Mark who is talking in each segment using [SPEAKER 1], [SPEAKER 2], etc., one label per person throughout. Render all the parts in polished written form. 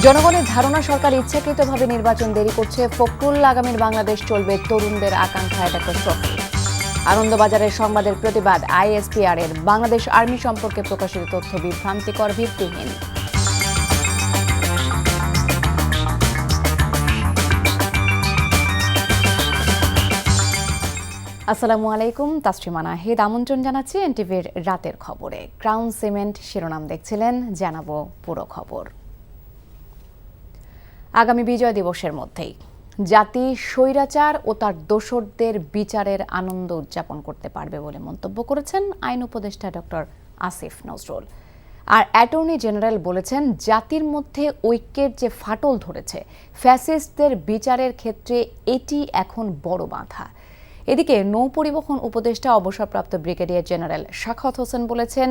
[SPEAKER 1] জনগণের ধারণা সরকার ইচ্ছাকৃতভাবে নির্বাচন দেরি করছে। ফখরুল আগামীর বাংলাদেশ চলবে তরুণদের আকাঙ্ক্ষা, এটা ট্রফি। আনন্দবাজারের সংবাদের প্রতিবাদ, আইএসপিআর এর বাংলাদেশ আর্মি সম্পর্কে প্রকাশিত তথ্য বিভ্রান্তিকর, ভিত্তিহীন। আসসালামু আলাইকুম, তাসরিমা নাহিদ আমন্ত্রণ জানাচ্ছি এনটিভির রাতের খবরে। ক্রাউন সিমেন্ট শিরোনাম দেখছিলেন, জানাবো পুরো খবর। আগামী বিজয় দিবসের মধ্যেই জাতি স্বৈরাচার ও তার দোসরদের বিচারের আনন্দ উদযাপন করতে পারবে বলে মন্তব্য করেছেন আইন উপদেষ্টা ডক্টর আসিফ নজরুল। আর অ্যাটর্নি জেনারেল বলেছেন, জাতির মধ্যে ঐক্যের যে ফাটল ধরেছে, ফ্যাসিস্টদের বিচারের ক্ষেত্রে এটি এখন বড় বাধা। এদিকে নৌপরিবহন উপদেষ্টা অবসরপ্রাপ্ত ব্রিগেডিয়ার জেনারেল সাখাওয়াত হোসেন বলেছেন,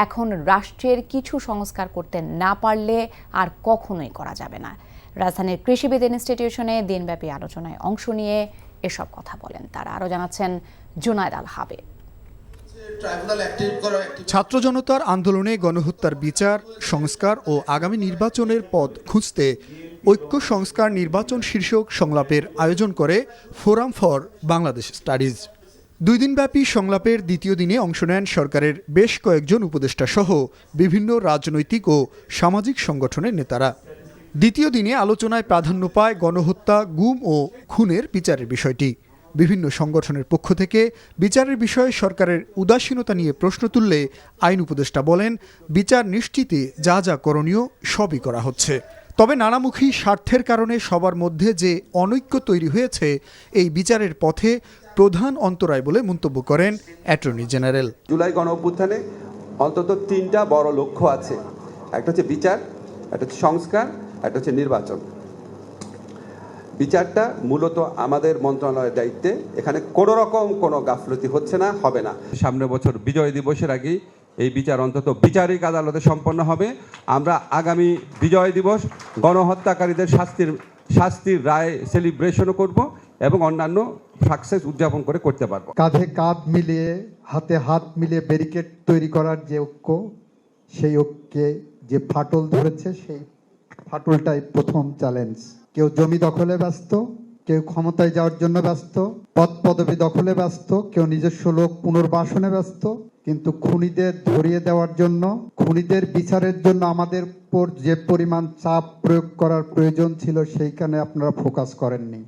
[SPEAKER 1] এখন রাষ্ট্রের কিছু সংস্কার করতে না পারলে আর কখনোই করা যাবে না। রাজধানীর কৃষিবিদ ইনস্টিটিউশনে দিনব্যাপী আলোচনায় অংশ নিয়ে এসব কথা বলেন তারা। আরও জানাচ্ছেন জুনায়েদ আল হাবিব।
[SPEAKER 2] ছাত্র জনতার আন্দোলনে গণহত্যার বিচার, সংস্কার ও আগামী নির্বাচনের পথ খুঁজতে ঐক্য সংস্কার নির্বাচন শীর্ষক সংলাপের আয়োজন করে ফোরাম ফর বাংলাদেশ স্টাডিজ। 2 দিনব্যাপী সংলাপের দ্বিতীয় দিনে অংশ নেন সরকারের বেশ কয়েকজন উপদেষ্টা সহ বিভিন্ন রাজনৈতিক ও সামাজিক সংগঠনের নেতারা। দ্বিতীয় দিনে আলোচনায় প্রাধান্য পায় গণহত্যা, গুম ও খুনের বিচারের বিষয়টি। বিভিন্ন সংগঠনের পক্ষ থেকে বিচারের বিষয়ে সরকারের উদাসীনতা নিয়ে প্রশ্ন তুললে আইন উপদেষ্টা বলেন, বিচার নিশ্চিতে যা যা করণীয় সবই করা হচ্ছে। তবে নানামুখী স্বার্থের কারণে সবার মধ্যে যে অনৈক্য তৈরি হয়েছে, এই বিচারের পথে প্রধান অন্তরায় বলে মন্তব্য করেন অ্যাটর্নি জেনারেল।
[SPEAKER 3] জুলাই গণঅভ্যুত্থানে অন্তত 3টা বড় লক্ষ্য আছে। একটা হচ্ছে বিচার, একটা হচ্ছে সংস্কার, একটা হচ্ছে নির্বাচন। বিচারটা মূলত আমাদের মন্ত্রণালয়ের দায়িত্বে। এখানে কোনো রকম কোনো গাফলতি হচ্ছে না, হবে না। সামনের বছর বিজয় দিবসের আগেই এই বিচার অন্তত বিচারিক আদালতে সম্পন্ন হবে। আমরা আগামী বিজয় দিবস গণহত্যাকারীদের শাস্তির রায় সেলিব্রেশনও করব এবং অন্যান্য সাকসেস উদযাপন করতে পারবো।
[SPEAKER 4] কাঁধে কাঁধ মিলিয়ে, হাতে হাত মিলিয়ে ব্যারিকেড তৈরি করার যে ঐক্য, সেই ঐক্যে যে ফাটল ধরেছে, সেই ফাটলটাই প্রথম চ্যালেঞ্জ। কেউ জমি দখলে ব্যস্ত, কেউ ক্ষমতায় যাওয়ার জন্য ব্যস্ত, পদ পদবি দখলে ব্যস্ত, কেউ নিজস্ব লোক পুনর্বাসনে ব্যস্ত। কিন্তু খুনিদের ধরিয়ে দেওয়ার জন্য, খুনিদের বিচারের জন্য আমাদের উপর যে পরিমাণ চাপ প্রয়োগ করার প্রয়োজন ছিল, সেইখানে আপনারা ফোকাস করেননি।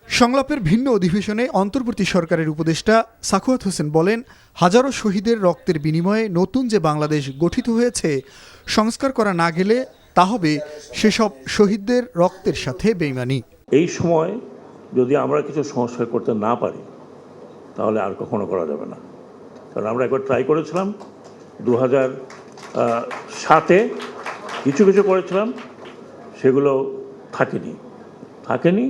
[SPEAKER 2] সংলাপের ভিন্ন অধিবেশনে অন্তর্বর্তী সরকারের উপদেষ্টা সাখাওয়াত হোসেন বলেন, হাজারো শহীদের রক্তের বিনিময়ে নতুন যে বাংলাদেশ গঠিত হয়েছে, সংস্কার করা না গেলে তা হবে সেসব শহীদদের রক্তের সাথে বেইমানি।
[SPEAKER 5] এই সময় যদি আমরা কিছু সংস্কার করতে না পারি, তাহলে আর কখনো করা যাবে না। কারণ আমরা একবার ট্রাই করেছিলাম 2007-এ, কিছু করেছিলাম, সেগুলো থাকেনি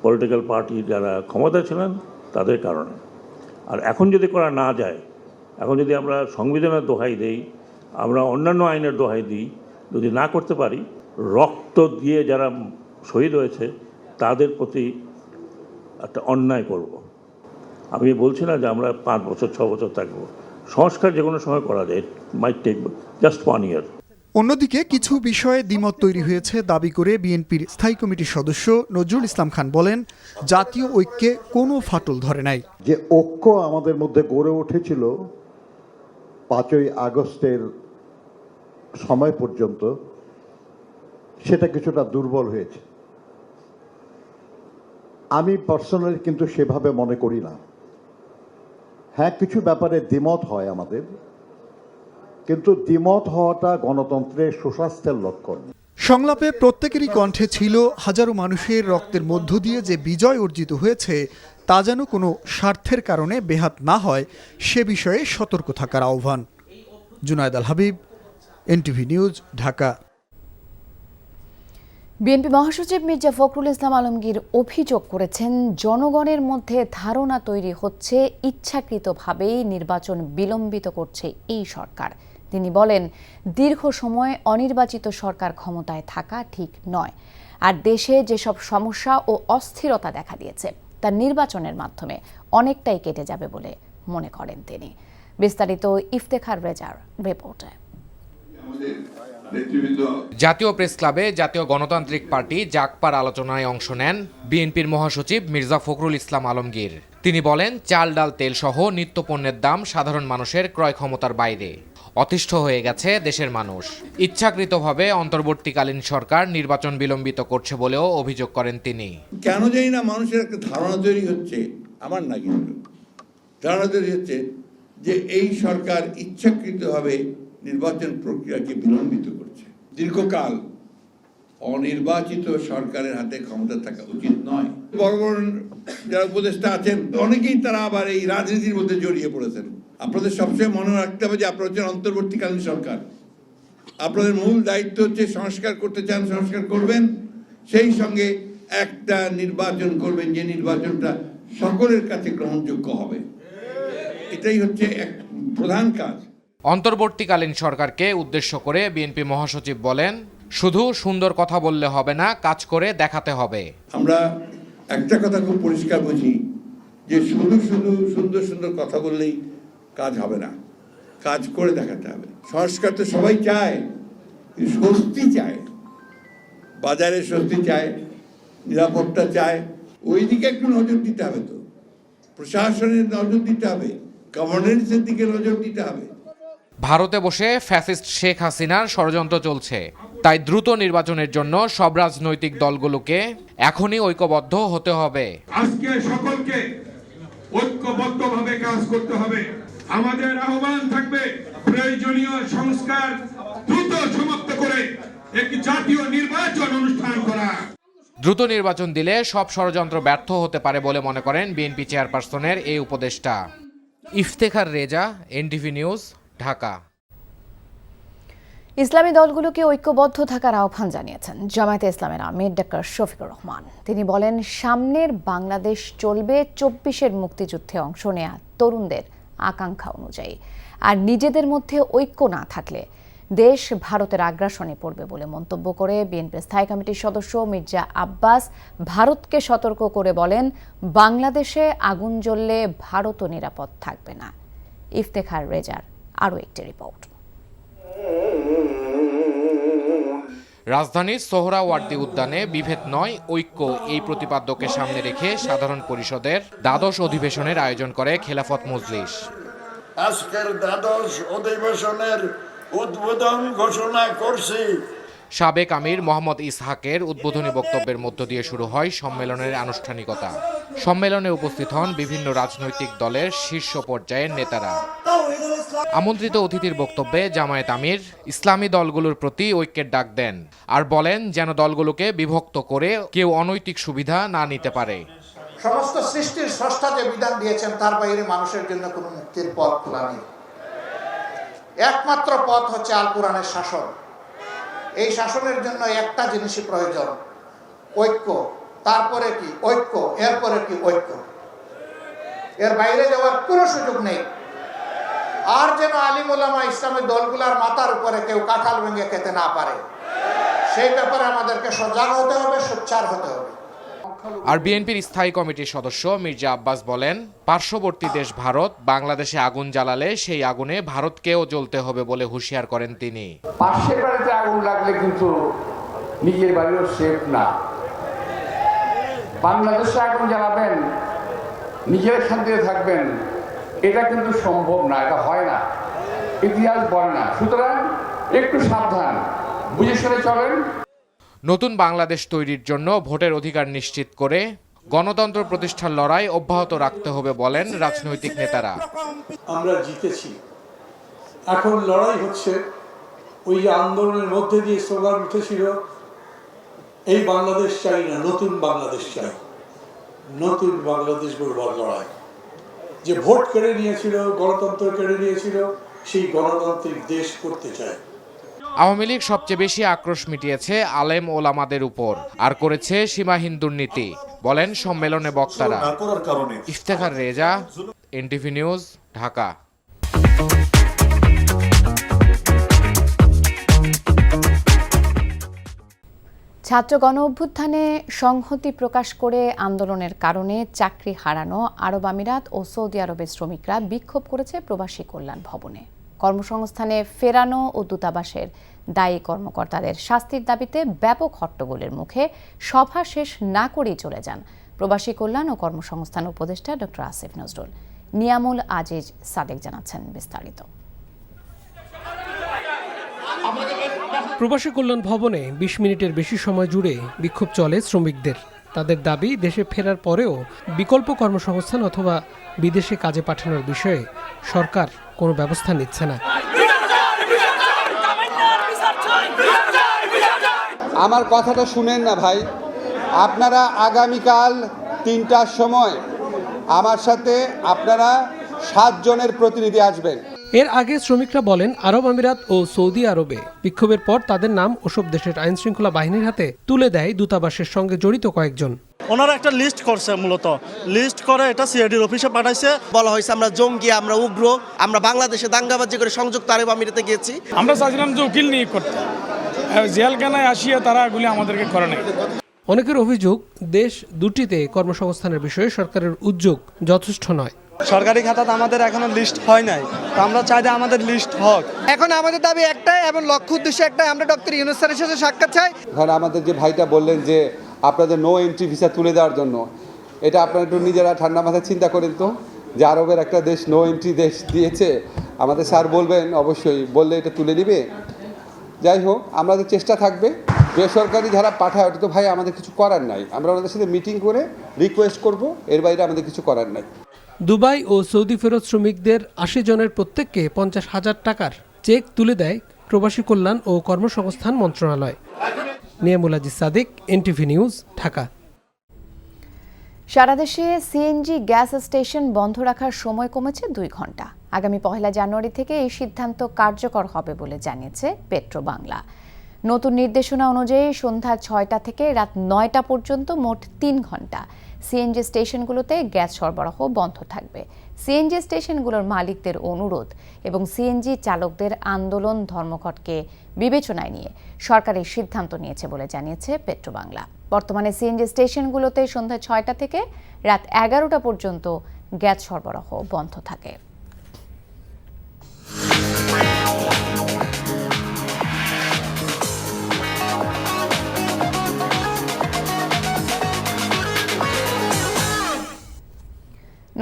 [SPEAKER 5] পলিটিক্যাল পার্টি যারা ক্ষমতায় ছিলেন তাদের কারণে। আর এখন যদি করা না যায়, এখন যদি আমরা সংবিধানের দোহাই দেই, আমরা অন্যান্য আইনের দোহাই দিই, যদি না করতে পারি, রক্ত দিয়ে যারা শহীদ হয়েছে তাদের প্রতি একটা অন্যায় করব। আমি বলছি না যে আমরা 5 বছর 6 বছর থাকবো। সংস্কার যে কোনো সময় করা যায়, মাইট টেক জাস্ট 1 ইয়ার।
[SPEAKER 2] অন্যদিকে কিছু বিষয়ে দ্বিমত তৈরি হয়েছে দাবি করে বিএনপির স্থায়ী কমিটির সদস্য নজরুল ইসলাম খান বলেন, জাতীয় ঐক্যে কোনো ফাটল ধরে নাই।
[SPEAKER 6] যে ঐক্য আমাদের মধ্যে গড়ে উঠেছিল 5ই আগস্টের সময় পর্যন্ত, সেটা কিছুটা দুর্বল হয়েছে। আমি পার্সোনালি কিন্তু সেভাবে মনে করি না। হ্যাঁ, কিছু ব্যাপারে দ্বিমত হয় আমাদের, কিন্তু দ্বিমত হওয়াটা গণতন্ত্রের সুস্বাস্থ্যের লক্ষণ।
[SPEAKER 2] সংলাপে প্রত্যেকেরই কণ্ঠে ছিল, হাজারো মানুষের রক্তের মধ্য দিয়ে যে বিজয় অর্জিত হয়েছে, তা যেন কোনো স্বার্থের কারণে বেহাত না হয়, সে বিষয়ে সতর্ক থাকার আহ্বান। Junaid Al Habib, NTV news, Dhaka.
[SPEAKER 1] BNP মহাসচিব মির্জা ফখরুল ইসলাম আলমগীর অভিযোগ করেছেন, জনগণের মধ্যে ধারণা তৈরি হচ্ছে ইচ্ছাকৃতভাবেই নির্বাচন বিলম্বিত করছে এই সরকার। তিনি বলেন, দীর্ঘ সময় অনির্বাচিত সরকার ক্ষমতায় থাকা ঠিক নয়। আর দেশে যেসব সমস্যা ও অস্থিরতা দেখা দিয়েছে, তা নির্বাচনের মাধ্যমে অনেকটাই কেটে যাবে বলে মনে করেন তিনি। বিস্তারিত ইফতেখার রেজার রিপোর্টে।
[SPEAKER 7] নেতৃবৃন্দ।
[SPEAKER 8] জাতীয় প্রেস ক্লাবে জাতীয় গণতান্ত্রিক পার্টি জাগপার আলোচনায় অংশ নেন বিএনপির মহাসচিব মির্জা ফখরুল ইসলাম আলমগীর। তিনি বলেন, চাল ডাল তেল সহ নিত্যপণ্যের দাম সাধারণ মানুষের ক্রয় ক্ষমতার বাইরে। অতিষ্ঠ হয়ে গেছে দেশের মানুষ। ইচ্ছাকৃতভাবে অন্তর্বর্তীকালীন সরকার নির্বাচন বিলম্বিত করছে বলেও অভিযোগ করেন তিনি।
[SPEAKER 7] কেন জানি না মানুষের একটা ধারণা তৈরি হচ্ছে, আমার না কিন্তু ধারণা তৈরি হচ্ছে যে এই সরকার ইচ্ছাকৃতভাবে নির্বাচন প্রক্রিয়াকে বিলম্বিত করছে। দীর্ঘকাল অনির্বাচিত সরকারের হাতে ক্ষমতা থাকা উচিত নয়। বড় বড় যারা উপদেষ্টা আছেন অনেকেই তারা আবার এই রাজনীতির মধ্যে জড়িয়ে পড়েছেন। আপনাদের সবসময় মনে রাখতে হবে যে আপনারা হচ্ছেন অন্তর্বর্তীকালীন সরকার। আপনাদের মূল দায়িত্ব হচ্ছে সংস্কার করতে চান, সংস্কার করবেন, সেই সঙ্গে একটা নির্বাচন করবেন যে নির্বাচনটা সকলের কাছে গ্রহণযোগ্য হবে। এটাই হচ্ছে এক প্রধান কাজ।
[SPEAKER 8] অন্তর্বর্তীকালীন সরকারকে উদ্দেশ্য করে বিএনপি মহাসচিব বলেন, শুধু সুন্দর কথা বললে হবে না, কাজ করে দেখাতে হবে।
[SPEAKER 7] আমরা একটা কথা খুব পরিষ্কার বুঝি যে শুধু শুধু সুন্দর সুন্দর কথা বললেই কাজ হবে না, কাজ করে দেখাতে হবে। সংস্কার তো সবাই চায়, স্বস্তি চায়, বাজারে স্বস্তি চায়, নিরাপত্তা চায়। ওই দিকে একটু নজর দিতে হবে, তো প্রশাসনের নজর দিতে হবে, গভর্নেন্সের দিকে নজর দিতে হবে।
[SPEAKER 8] ভারতে বসে ফ্যাসিস্ট শেখ হাসিনার ষড়যন্ত্র চলছে, তাই দ্রুত নির্বাচনের জন্য সব রাজনৈতিক দলগুলোকে এখনই ঐক্যবদ্ধ হতে হবে।
[SPEAKER 9] আজকে সকলকে ঐক্যবদ্ধভাবে কাজ করতে হবে। আমাদের আহ্বান থাকবে, প্রয়োজনীয় সংস্কার দ্রুত সমাপ্ত করে একটি জাতীয় নির্বাচন অনুষ্ঠান করা।
[SPEAKER 8] দ্রুত নির্বাচন দিলে সব ষড়যন্ত্র ব্যর্থ হতে পারে বলে মনে করেন বিএনপি চেয়ারপারসনের এই উপদেষ্টা। Iftekhar Reza, NTV news, Dhaka.
[SPEAKER 1] ইসলামী দলগুলোকে ঐক্যবদ্ধ থাকার আহ্বান জানিয়েছেন জামায়াতে ইসলামের আমির ডক্টর শফিকুর রহমান। তিনি বলেন, সামনের বাংলাদেশ চলবে 24-এর মুক্তিযুদ্ধে অংশ নেয়া তরুণদের আকাঙ্ক্ষা অনুযায়ী। আর নিজেদের মধ্যে ঐক্য না থাকলে দেশ ভারতের আগ্রাসনে পড়বে বলে মন্তব্য করে বিএনপির স্থায়ী কমিটির সদস্য মির্জা আব্বাস ভারতকে সতর্ক করে বলেন, বাংলাদেশে আগুন জ্বললে ভারতও নিরাপদ থাকবে না। ইফতেখার রেজার আরও একটি রিপোর্ট।
[SPEAKER 8] রাজধানীর সোহরাওয়ার্দী উদ্যানে বিভেদ নয়, ঐক্য, এই প্রতিপাদ্যকে সামনে রেখে সাধারণ পরিষদের দ্বাদশ অধিবেশনের আয়োজন করে খেলাফত মজলিস।
[SPEAKER 10] আজকের দ্বাদশ অধিবেশনের উদ্বোধন ঘোষণা করছি।
[SPEAKER 8] সাবেক আমির মোহাম্মদ ইসহাকের উদ্বোধনী বক্তব্যের মধ্য দিয়ে শুরু হয় সম্মেলনের আনুষ্ঠানিকতা। সম্মেলনে উপস্থিত হন বিভিন্ন রাজনৈতিক দলের শীর্ষ পর্যায়ের নেতারা। আমন্ত্রিত অতিথির বক্তব্যে জামায়াত আমির ইসলামী দলগুলোর প্রতি ঐক্যের ডাক দেন আর বলেন, যেন দলগুলোকে বিভক্ত করে কেউ অনৈতিক সুবিধা না নিতে পারে।
[SPEAKER 11] সমস্ত সৃষ্টির স্রষ্টা যে বিধান দিয়েছেন তার বাইরে মানুষের জন্য কোনো মুক্তির পথ খোলা নেই। একমাত্র পথ হচ্ছে আল কোরআনের শাসন। এই শাসনের জন্য একটা জিনিসই প্রয়োজন, ঐক্য। তারপরে কি ঐক্য, এরপরে কি ঐক্য, এর বাইরে যাওয়ার কোনো সুযোগ নেই। আর যেন আলিম ওলামা ইসলামের দলগুলার মাথার উপরে কেউ কাঁঠাল ভেঙে খেতে না পারে, সেই ব্যাপারে আমাদেরকে সজাগ হতে হবে, সোচ্চার হতে হবে।
[SPEAKER 8] আর বিএনপির স্থায়ী কমিটির সদস্য মির্জা আব্বাস বলেন, পার্শ্ববর্তী দেশ ভারত বাংলাদেশে আগুন জ্বালালে সেই আগুনে ভারতকেও জ্বলতে হবে বলে হুঁশিয়ার করেন তিনি।
[SPEAKER 12] পাশের বাড়িতে আগুন লাগলে কিন্তু নিজের বাড়িও সেফ না। বাংলাদেশে আগুন জ্বালাবেন, নিজের শান্তিতে থাকবেন, এটা কিন্তু সম্ভব না, এটা হয় না, ইতিহাস বলে না। সুতরাং একটু সাবধান, বুঝে শুনে চলেন।
[SPEAKER 8] নতুন বাংলাদেশ তৈরির জন্য ভোটের অধিকার নিশ্চিত করে গণতন্ত্র প্রতিষ্ঠার লড়াই অব্যাহত রাখতে হবে বলেন রাজনৈতিক নেতারা।
[SPEAKER 13] আমরা জিতেছি, এখন লড়াই হচ্ছে ওই আন্দোলনের মধ্যে দিয়ে স্লোগান উঠেছিল, এই বাংলাদেশ চাই না, নতুন বাংলাদেশ চাই। নতুন বাংলাদেশ গড়বার লড়াই। যে ভোট কেড়ে নিয়েছিল, গণতন্ত্র কেড়ে নিয়েছিল, সেই গণতান্ত্রিক দেশ করতে চায়।
[SPEAKER 8] আওয়ামী লীগ সবচেয়ে বেশি আক্রোশ মিটিয়েছে আলেম ওলামাদের উপর আর করেছে সীমাহীন দুর্নীতি বলেন সম্মেলনে বক্তারা। Iftekhar Reza, NTV news, Dhaka.
[SPEAKER 1] ছাত্র গণ অভ্যুত্থানে সংহতি প্রকাশ করে আন্দোলনের কারণে চাকরি হারানো আরব আমিরাত ও সৌদি আরবের শ্রমিকরা বিক্ষোভ করেছে প্রবাসী কল্যাণ ভবনে। কর্মসংস্থানে ফেরানো ও দূতাবাসের দায়ী কর্মকর্তাদের শাস্তির দাবিতে ব্যাপক হট্টগোলের মুখে সভা শেষ না করেই চলে যান প্রবাসী কল্যাণ ও কর্মসংস্থান উপদেষ্টা ডক্টর আসিফ নজরুল। নিয়ামুল আজিজ সাদেক জানাচ্ছেন বিস্তারিত।
[SPEAKER 14] প্রবাসী কল্যাণ ভবনে ২০ মিনিটের বেশি সময় জুড়ে বিক্ষোভ চলে শ্রমিকদের। তাদের দাবি, দেশে ফেরার পরেও বিকল্প কর্মসংস্থান অথবা বিদেশে কাজে পাঠানোর বিষয়ে সরকার কোনো ব্যবস্থা নিচ্ছে না।
[SPEAKER 3] আমার কথাটা শুনেন না ভাই, আপনারা আগামীকাল ৩টার সময় আমার সাথে আপনারা 7 জনের প্রতিনিধি আসবেন।
[SPEAKER 14] এর আগে শ্রমিকরা বলেন, আরব আমিরাত ও সৌদি আরবে বিক্ষোভের পর তাদের নাম ওসব দেশের আইন শৃঙ্খলা বাহিনীর হাতে তুলে দেয় দূতাবাসের সঙ্গে জড়িত কয়েকজন।
[SPEAKER 15] ওনারা একটা লিস্ট করছে, মূলত লিস্ট করে এটা সিআইডির অফিসে পাঠাইছে।
[SPEAKER 16] বলা হয়েছে আমরা জঙ্গি, আমরা উগ্র, আমরা বাংলাদেশে দাঙ্গাবাজি করে সংযুক্ত আরব আমিরাতে গিয়েছি।
[SPEAKER 17] আমরা চাইছিলাম যে উকিল নিয়োগ করতে, জেলখানায় আসিয়া তারা এগুলি আমাদেরকে করে নাই।
[SPEAKER 14] অনেকের অভিযোগ, দেশ দুটিতে কর্মসংস্থানের বিষয়ে সরকারের উদ্যোগ যথেষ্ট নয়।
[SPEAKER 15] সরকারি খাতাতে আমাদের এখনো লিস্ট হয় নাই, তো আমরা চাই যে আমাদের লিস্ট হোক।
[SPEAKER 16] এখন আমাদের দাবি একটাই এবং লক্ষ্য উদ্দেশ্য একটাই, আমরা ডক্টর ইউনূস স্যারের সাথে সাক্ষাৎ চাই।
[SPEAKER 3] ধর আমাদের যে ভাইটা বললেন যে আপনাদের নো এন্ট্রি ভিসা তুলে দেওয়ার জন্য, এটা আপনারা একটু নিজেরা ঠান্ডা মাথায় চিন্তা করেন তো, যে আরবের একটা দেশ নো এন্ট্রি দেশ দিয়েছে, আমাদের স্যার বলবেন অবশ্যই, বললে এটা তুলে নিবে। যাই হোক, আমাদের চেষ্টা থাকবে। বেসরকারি যারা পাঠায় ওটা তো ভাই আমাদের কিছু করার নাই, আমরা ওনাদের সাথে মিটিং করে রিকোয়েস্ট করব, এর বাইরে আমাদের কিছু করার নাই।
[SPEAKER 14] দুবাই ও সৌদি ফেরত শ্রমিকদের ৮০ জনের প্রত্যেককে ৫০,০০০ টাকার চেক তুলে দেয় প্রবাসী কল্যাণ ও কর্মসংস্থান মন্ত্রণালয়। Niamul Aziz Sadek, NTV news, Dhaka.
[SPEAKER 1] সারা দেশে সিএনজি গ্যাস স্টেশন বন্ধ রাখার সময় কমেছে 2 ঘন্টা। আগামী 1 জানুয়ারি থেকে এই সিদ্ধান্ত কার্যকর হবে বলে জানিয়েছে পেট্রোবাংলা। নতুন নির্দেশনা অনুযায়ী সন্ধ্যা 6টা থেকে রাত 9টা পর্যন্ত মোট 3 ঘন্টা সিএনজি স্টেশনগুলোতে গ্যাস সরবরাহ বন্ধ থাকবে। সিএনজি স্টেশনগুলোর মালিকদের অনুরোধ এবং সিএনজি চালকদের আন্দোলন ধর্মঘটকে বিবেচনায় নিয়ে সরকার এই সিদ্ধান্ত নিয়েছে বলে জানিয়েছে পেট্রোবাংলা। বর্তমানে সিএনজি স্টেশনগুলোতে সন্ধ্যা 6টা থেকে রাত 11টা পর্যন্ত গ্যাস সরবরাহ বন্ধ থাকে।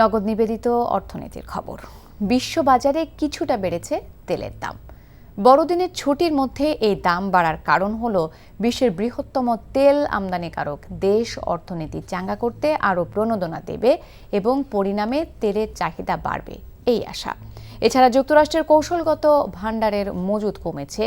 [SPEAKER 1] নগদ নিবেদিত অর্থনীতির খবর। বিশ্ববাজারে কিছুটা বেড়েছে তেলের দাম। বড়দিনের ছুটির মধ্যে এই দাম বাড়ার কারণ হলো বিশ্বের বৃহত্তম তেল আমদানিকারক দেশ অর্থনীতি চাঙ্গা করতে আরও প্রণোদনা দেবে এবং পরিণামে তেলের চাহিদা বাড়বে এই আশা। এছাড়া যুক্তরাষ্ট্রের কৌশলগত ভাণ্ডারের মজুদ কমেছে,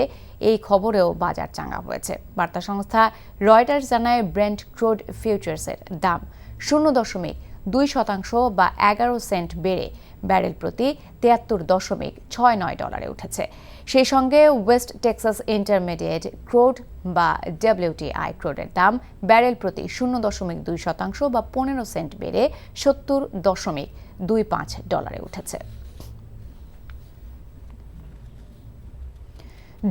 [SPEAKER 1] এই খবরেও বাজার চাঙ্গা হয়েছে। বার্তা সংস্থা রয়টার্স জানায় ব্রেন্ট ক্রুড ফিউচার্সের দাম 0.2% বা 11 সেন্ট বেড়ে ব্যারেল প্রতি $73.69 উঠেছে। সেই সঙ্গে ওয়েস্ট টেক্সাস ইন্টারমিডিয়েট ক্রুড বা WTI ক্রুডের দাম ব্যারেল প্রতি 0.2% বা 15 সেন্ট বেড়ে $70.25 উঠেছে।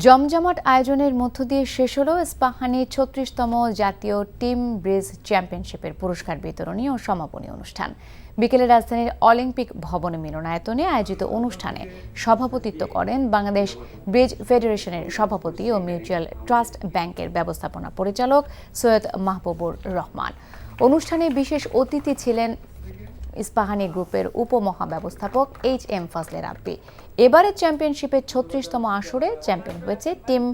[SPEAKER 1] জমজমাট আয়োজনের মধ্য দিয়ে শেষ হল ইস্পাহানি 36তম জাতীয় টিম ব্রিজ চ্যাম্পিয়নশিপের পুরস্কার বিতরণী ও সমাপনী অনুষ্ঠান। বিকেলে রাজধানীর অলিম্পিক ভবন মিলনায়তনে আয়োজিত অনুষ্ঠানে সভাপতিত্ব করেন বাংলাদেশ ব্রিজ ফেডারেশনের সভাপতি ও মিউচুয়াল ট্রাস্ট ব্যাংকের ব্যবস্থাপনা পরিচালক সৈয়দ মাহবুবুর রহমান। অনুষ্ঠানে বিশেষ অতিথি ছিলেন ইস্পাহানি গ্রুপের উপমহাব্যবস্থাপক HM ফজলে রাব্বি। এবারে চ্যাম্পিয়নশিপের 36তম আসরে চ্যাম্পিয়ন হয়েছে টিম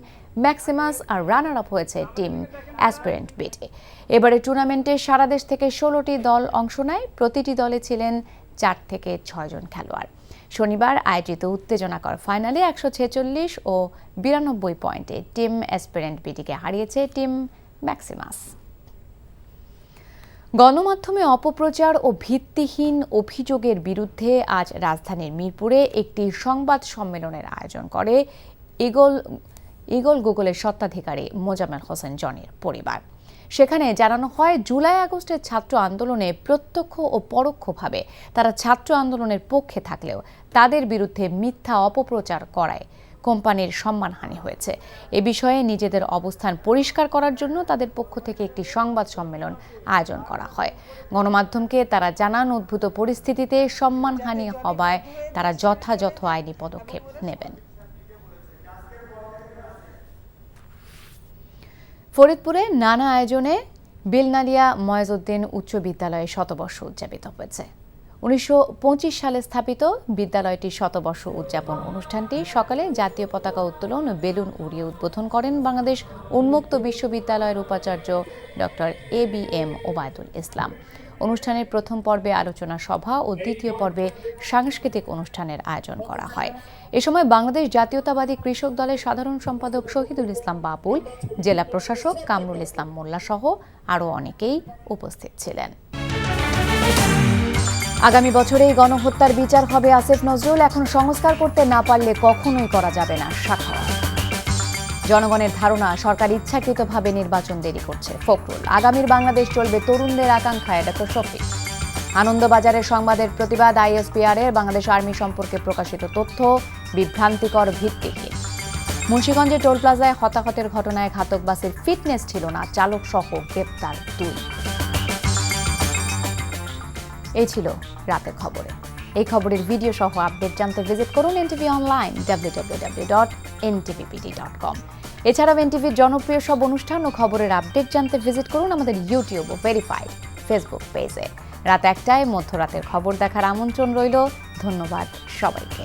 [SPEAKER 1] ম্যাক্সিমাস আর রানার আপ হয়েছে টিম অ্যাসপিরেন্ট বিটে। এবারে টুর্নামেন্টে সারা দেশ থেকে 16টি দল অংশ নেয়। প্রতিটি দলে ছিলেন 4 থেকে 6 জন খেলোয়াড়। শনিবার আয়োজিত উত্তেজনাকর ফাইনালে 146 ও 92 পয়েন্টে টিম অ্যাসপিরেন্ট বিটিকে হারিয়েছে টিম ম্যাক্সিমাস। গণমাধ্যমে অপপ্রচার ও ভিত্তিহীন অভিযোগের বিরুদ্ধে আজ রাজধানীর মিরপুরে একটি সংবাদ সম্মেলনের আয়োজন করে ইগল গুগলের স্বত্বাধিকারী মোজাম্মেল হোসেন জনির পরিবার। সেখানে জানানো হয়, জুলাই আগস্টের ছাত্র আন্দোলনে প্রত্যক্ষ ও পরোক্ষভাবে তারা ছাত্র আন্দোলনের পক্ষে থাকলেও তাদের বিরুদ্ধে মিথ্যা অপপ্রচার করায় কোম্পানির সম্মানহানি হয়েছে। এ বিষয়ে নিজেদের অবস্থান পরিষ্কার করার জন্য তাদের পক্ষ থেকে একটি সংবাদ সম্মেলন আয়োজন করা হয়। গণমাধ্যমকে তারা জানান, উদ্ভূত পরিস্থিতিতে সম্মানহানি হওয়ায় তারা যথাযথ আইনি পদক্ষেপ নেবেন। ফরিদপুরে নানা আয়োজনে বিলনালিয়া ময়েজউদ্দিন উচ্চ বিদ্যালয়ে শতবর্ষ উদযাপিত হয়েছে। 1925 সালে স্থাপিত বিদ্যালয়টির শতবর্ষ উদযাপন অনুষ্ঠানটি সকালে জাতীয় পতাকা উত্তোলন ও বেলুন উড়িয়ে উদ্বোধন করেন বাংলাদেশ উন্মুক্ত বিশ্ববিদ্যালয়ের উপাচার্য ডক্টর ABM ওবায়দুল ইসলাম। অনুষ্ঠানের প্রথম পর্বে আলোচনা সভা ও দ্বিতীয় পর্বে সাংস্কৃতিক অনুষ্ঠানের আয়োজন করা হয়। এ সময় বাংলাদেশ জাতীয়তাবাদী কৃষক দলের সাধারণ সম্পাদক শহীদুল ইসলাম বাবুল, জেলা প্রশাসক কামরুল ইসলাম মোল্লা সহ আরও অনেকেই উপস্থিত ছিলেন। আগামী বছরেই গণহত্যার বিচার হবে আসিফ নজরুল। এখন সংস্কার করতে না পারলে কখনোই করা যাবে না সাখাওয়াত। জনগণের ধারণা সরকার ইচ্ছাকৃতভাবে নির্বাচন দেরি করছে ফখরুল। আগামীর বাংলাদেশ চলবে তরুণদের আকাঙ্ক্ষায় ডক্টর শফিক। আনন্দবাজারের সংবাদের প্রতিবাদ ISPR এর বাংলাদেশ আর্মি সম্পর্কে প্রকাশিত তথ্য বিভ্রান্তিকর, ভিত্তিহীন। মুন্সিগঞ্জে টোল প্লাজায় হতাহতের ঘটনায় ঘাতক বাসের ফিটনেস ছিল না, চালক সহ গ্রেপ্তার 2। এই ছিল রাতের খবরে। এই খবরের ভিডিও সহ আপডেট জানতে ভিজিট করুন NTV অনলাইন www.ntvpd.com। এছাড়াও NTVর জনপ্রিয় সব অনুষ্ঠান ও খবরের আপডেট জানতে ভিজিট করুন আমাদের ইউটিউব ও ভেরিফাইড ফেসবুক পেজে। রাত 1টায় মধ্যরাতের খবর দেখার আমন্ত্রণ রইল। ধন্যবাদ সবাইকে।